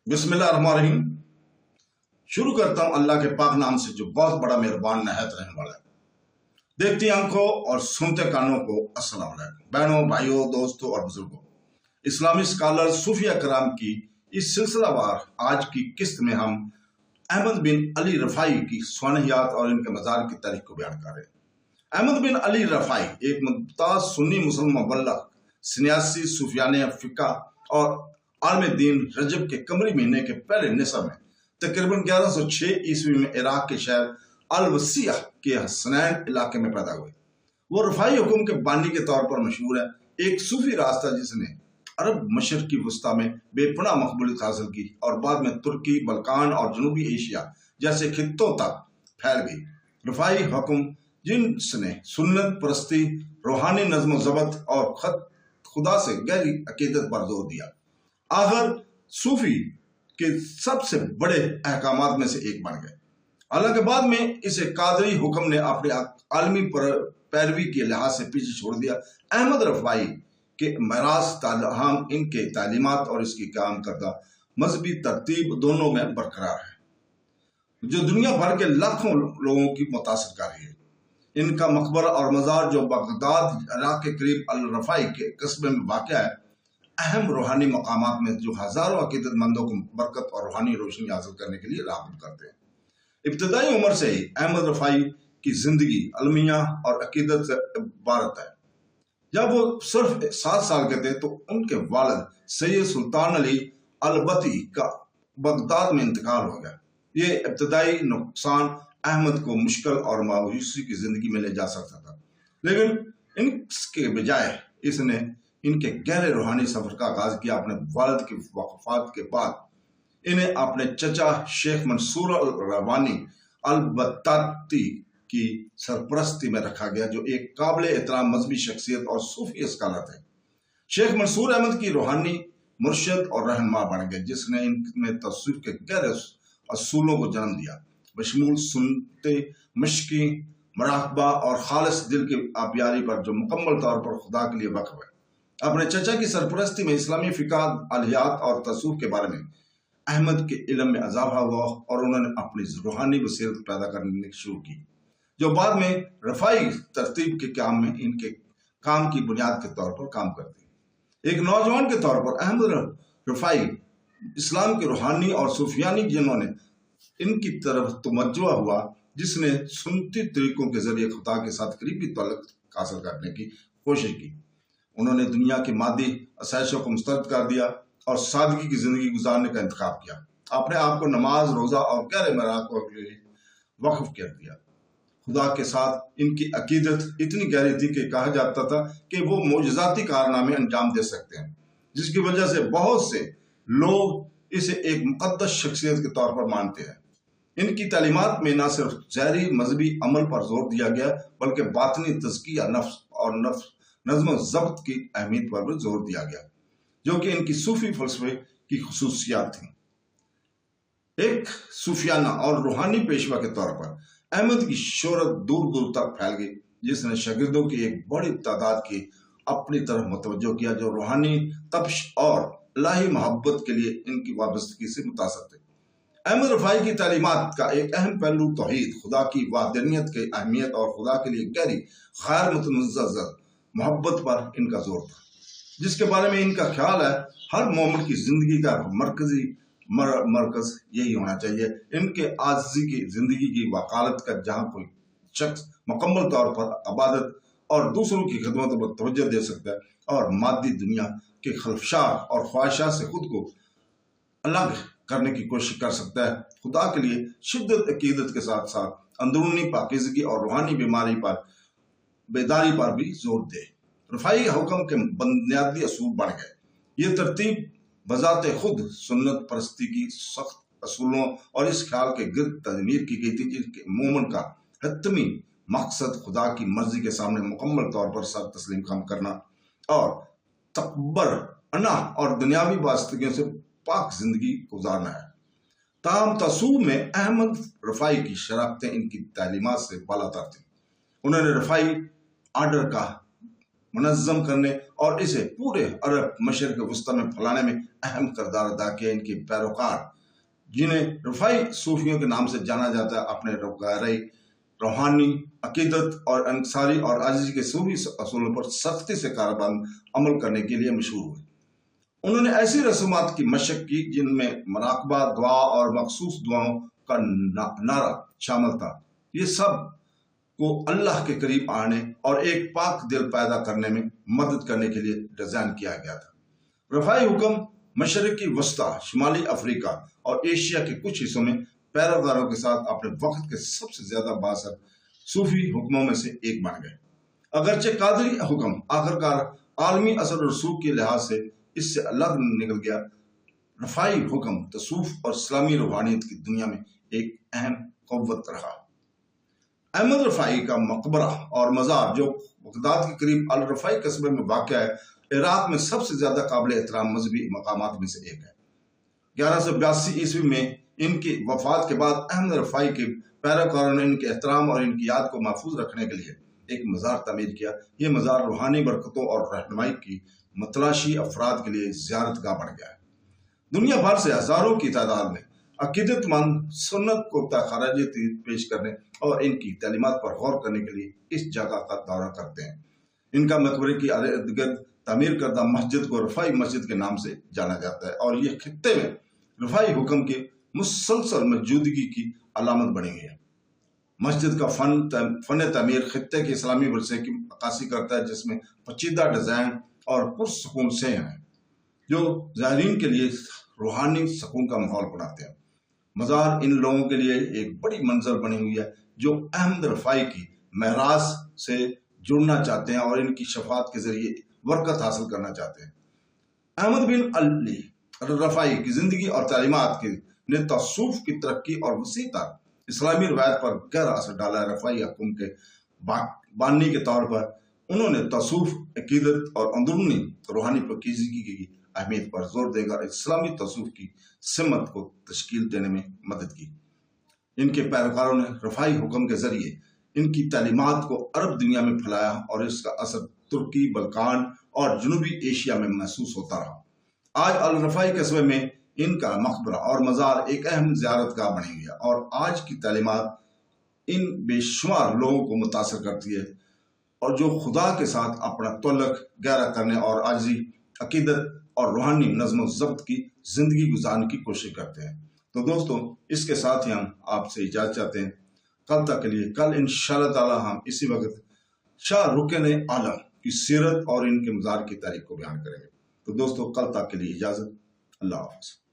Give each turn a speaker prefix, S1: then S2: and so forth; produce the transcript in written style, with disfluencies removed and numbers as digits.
S1: बिस्मिल्लाहिर्रहमानिर्रहीम। शुरू करता हूँ अल्लाह के पाक नाम से जो बहुत बड़ा मेहरबान नहायत रहने वाला है। देखती आंखों और सुनते कानों को अस्सलाम वालेकुम। बहनों, भाइयों, दोस्तों और बुजुर्गों, इस्लामी स्कॉलर सूफिया कराम की इस सिलसिलावार आज की किस्त में हम अहमद बिन अली रफ़ाई की स्वानहियात और इनके मज़ार की तारीख को बयान कर रहे हैं। अहमद बिन अली रफ़ाई एक मुमताज सुन्नी मुसलमान मुबल्लिग, सन्यासी, सूफियाने फ़िक़्ह और आलम दीन रजब के कमरी महीने के पहले निसफ में तकरीबन 1106 ईस्वी में इराक के शहर अल-वसिया के हसनैन इलाके में पैदा हुए। वो रफ़ाई हुक्म के बानी के तौर पर मशहूर है, एक सूफी रास्ता जिसने अरब मशरकी वस्ता में बेपनाह मकबूलियत हासिल की और बाद में तुर्की, बल्कान और जनूबी एशिया जैसे खित्तों तक फैल गई। रफ़ाई हुक्म जिसने सुन्नत परस्ती, रूहानी नज़्म ज़ब्त और खुदा से गहरी अकीदत पर जोर दिया, आखिर सूफी के सबसे बड़े अहकामात में से एक बन गए। हालांकि बाद में इसे कादरी हुक्म ने अपने आलमी पैरवी के लिहाज से पीछे छोड़ दिया। अहमद रफ़ाई के मेरास हम इनके तालीमात और इसकी काम करदा मजहबी तरतीब दोनों में बरकरार है, जो दुनिया भर के लाखों लोगों की मुतासिर कर रही है। इनका मकबरा और मज़ार जो बगदाद इराक के करीब अल रफ़ाई के कस्बे में वाक़या है, अहम रूहानी मकामात में जो हज़ारों अकीदतमंदों को बरकत और रूहानी रोशनी हासिल करने के लिए राग़िब करते हैं। इब्तदाई उम्र से ही अहमद रफ़ाई की ज़िंदगी अलमिया और अकीदत से इबारत है। जब वो सिर्फ 7 साल के थे तो उनके वालिद सैयद सुल्तान अली अलबती का बगदाद में इंतकाल हो गया। ये इब्तदाई नुकसान अहमद को मुश्किल और मायूसी की ज़िंदगी में ले जा सकता था, लेकिन इसके बजाय इसने इनके गहरे रूहानी सफर का आगाज किया। अपने वालिद की वफात के बाद इन्हें अपने चचा शेख मंसूर अल-रवानी अल-बत्ताती की सरपरस्ती में रखा गया, जो एक काबिल एहतराम मजहबी शख्सियत और सूफी स्कॉलर थे। शेख मंसूर अहमद की रूहानी मुर्शिद और रहनुमा बन गए, जिसने इनमें तस्वीर के गहरे असूलों को जन्म दिया, बशमूल सुनते, मशकी, मराकबा और खालिस दिल की आबियारी पर, जो मुकम्मल तौर पर खुदा के लिए वक्फ है। अपने चचा की सरपरस्ती में इस्लामी फ़िक़्ह, अलहियात और तसूफ़ के बारे में अहमद के इल्म में इजाफा हुआ और उन्होंने अपनी रूहानी बसीरत पैदा करनी शुरू की, जो बाद में रफ़ाई तरतीब के काम में इनके काम की बुनियाद के तौर पर काम करती। एक नौजवान के तौर पर अहमद रफ़ाई इस्लाम के रूहानी और सूफियानी जिन्होंने इनकी तरफ तवज्जो हुआ, जिसने सुन्नती तरीकों के जरिए खुदा के साथ करीबी ताल्लुक़ हासिल करने की कोशिश की। उन्होंने दुनिया की मादी आसाइशों को मुस्तरद कर दिया और सादगी की ज़िंदगी गुजारने का इंतखाब किया। अपने आप को नमाज, रोज़ा और गहरे मराक़ों के लिए वक्फ कर दिया। खुदा के साथ इनकी अकीदत इतनी गहरी थी कि कहा जाता था कि वो मोजज़ाती कारनामे अंजाम दे सकते हैं, जिसकी वजह से बहुत से लोग इसे एक मुक़द्दस शख्सियत के तौर पर मानते हैं। इनकी तालीमात में न सिर्फ ज़ाहिरी मजहबी अमल पर जोर दिया गया, बल्कि बातनी तज़किया नफ्स और नज़्म ज़ब्त की अहमियत पर भी जोर दिया गया, जो कि इनकी सूफी फलसफे की खुसूसियात थी। एक सूफियाना और रूहानी पेशवा के तौर पर अहमद की शोहरत दूर दूर तक फैल गई, जिसने शागिर्दों की एक बड़ी तादाद की अपनी तरफ मुतवज्जो किया, जो रूहानी तपश और इलाही मोहब्बत के लिए इनकी वाबस्तगी से मुतासर थे। अहमद रफ़ाई की तालीमात का एक अहम पहलू तौहीद, खुदा की वाहदानियत की अहमियत और खुदा के लिए गहरी खैर मुतनज़्ज़ल मोहब्बत पर इनका जोर था, जिसके बारे में इनका ख्याल है हर मोमिन की जिंदगी का मरकजी मरकज यही होना चाहिए। इनके आज़ी की जिंदगी की वकालत का जहाँ कोई शख्स मुकम्मल तौर पर इबादत और दूसरों की खिदमत पर तवज्जो दे सकता है और मादी दुनिया के खलफशात और ख्वाहिशात से खुद को अलग करने की कोशिश कर सकता है, खुदा के लिए शिद्दत अकीदत के साथ साथ अंदरूनी पाकीज़गी और रूहानी बीमारी पर बेदारी पर भी जोर दे। रफ़ाई हुक्म के बुनियादी असूल बन गए। ये तरतीब बजाते खुद सुन्नत परस्ती की सख्त असूलों और इस ख्याल के गिर्द तजमीर की गई थी जिनके मोमिन का हतमी मकसद खुदा की मर्जी के सामने मुकम्मल तौर पर सर तस्लीम कम करना और तकबर, अना और दुनियावी वास्तवियों से पाक जिंदगी गुजारना है। ताम तसूब में अहमद रफ़ाई की शराफतें इनकी तालीमात से बालातर थी। उन्होंने रफ़ाई आर्डर का منظم کرنے اور اسے پورے عرب مشرق وسطی میں پھیلانے میں اہم کردار ادا کیا۔ ان کے پیروکار جنہیں رفاعی صوفیوں کے نام سے جانا جاتا ہے، اپنے روایتی روحانی عقیدت اور انکساری اور عاجزی کے صوفی اصولوں پر سختی سے کاربند عمل کرنے کے لیے مشہور ہوئے۔ انہوں نے ایسی رسومات کی مشق کی جن میں مراقبہ، دعا اور مخصوص دعاؤں کا نعرہ شامل تھا۔ یہ سب کو اللہ کے قریب آنے اور ایک پاک دل پیدا کرنے میں مدد کرنے کے لیے ڈیزائن کیا گیا تھا۔ رفاعی حکم مشرقی وسطی، شمالی افریقہ اور ایشیا کے کچھ حصوں میں پیروکاروں کے ساتھ اپنے وقت کے سب سے زیادہ بااثر صوفی حکموں میں سے ایک بن گئے۔ اگرچہ قادری حکم آخرکار عالمی اثر و رسوخ کے لحاظ سے اس سے الگ نکل گیا، رفاعی حکم تصوف اور اسلامی روحانیت کی دنیا میں ایک اہم قوت رہا۔ احمد رفاعی کا مقبرہ اور مزار جو بغداد کے قریب الرفاعی قصبے میں واقع ہے، عراق میں سب سے زیادہ قابل احترام مذہبی مقامات میں سے ایک ہے۔ 1182 عیسوی میں ان کی وفات کے بعد احمد رفاعی کے پیروکاروں نے ان کے احترام اور ان کی یاد کو محفوظ رکھنے کے لیے ایک مزار تعمیر کیا۔ یہ مزار روحانی برکتوں اور رہنمائی کی متلاشی افراد کے لیے زیارت گاہ بن گیا ہے۔ دنیا بھر سے ہزاروں کی تعداد میں عقیدت مند سنت کو خراج پیش کرنے اور ان کی تعلیمات پر غور کرنے کے لیے اس جگہ کا دورہ کرتے ہیں۔ ان کا مقبرے کی ارد گرد تعمیر کردہ مسجد کو رفاعی مسجد کے نام سے جانا جاتا ہے اور یہ خطے میں رفاعی حکم کی مسلسل موجودگی کی علامت بنی ہوئی ہے۔ مسجد کا فن تعمیر خطے کے اسلامی ورثے کی عکاسی کرتا ہے، جس میں پیچیدہ ڈیزائن اور پرسکون سے ہیں جو زائرین کے لیے روحانی سکون کا ماحول بناتے ہیں۔ مزار ان لوگوں کے لیے ایک بڑی منزل بنی ہوئی ہے جو احمد رفاعی کی معراج سے جڑنا چاہتے ہیں اور ان کی شفاعت کے ذریعے برکت حاصل کرنا چاہتے ہیں۔ احمد بن علی رفاعی کی زندگی اور تعلیمات نے تصوف کی ترقی اور وسیع تر اسلامی روایت پر گہرا اثر ڈالا ہے۔ رفاعی حکم کے بانی کے طور پر انہوں نے تصوف، عقیدت اور اندرونی روحانی پاکیزگی کی اہمیت پر زور دے کر اسلامی تصوف کی سمت کو تشکیل دینے میں مدد کی۔ ان کے پیروکاروں نے رفاعی حکم کے ذریعے ان کی تعلیمات کو عرب دنیا میں پھیلایا اور اس کا اثر ترکی، بلکان اور جنوبی ایشیا میں محسوس ہوتا رہا۔ آج الرفاعی قصبے میں ان کا مقبرہ اور مزار ایک اہم زیارت گاہ بنی ہوئی ہے اور آج کی تعلیمات ان بے شمار لوگوں کو متاثر کرتی ہے اور جو خدا کے ساتھ اپنا تعلق گہرا کرنے اور عاجزی، عقیدت اور روحانی نظم و ضبط کی زندگی گزارنے کی کوشش کرتے ہیں۔ تو دوستو، اس کے ساتھ ہی ہم آپ سے اجازت چاہتے ہیں۔ کل تک کے لیے، کل انشاءاللہ تعالی ہم اسی وقت شاہ رکن عالم کی سیرت اور ان کے مزار کی تاریخ کو بیان کریں گے۔ تو دوستو، کل تک کے لیے اجازت، اللہ حافظ۔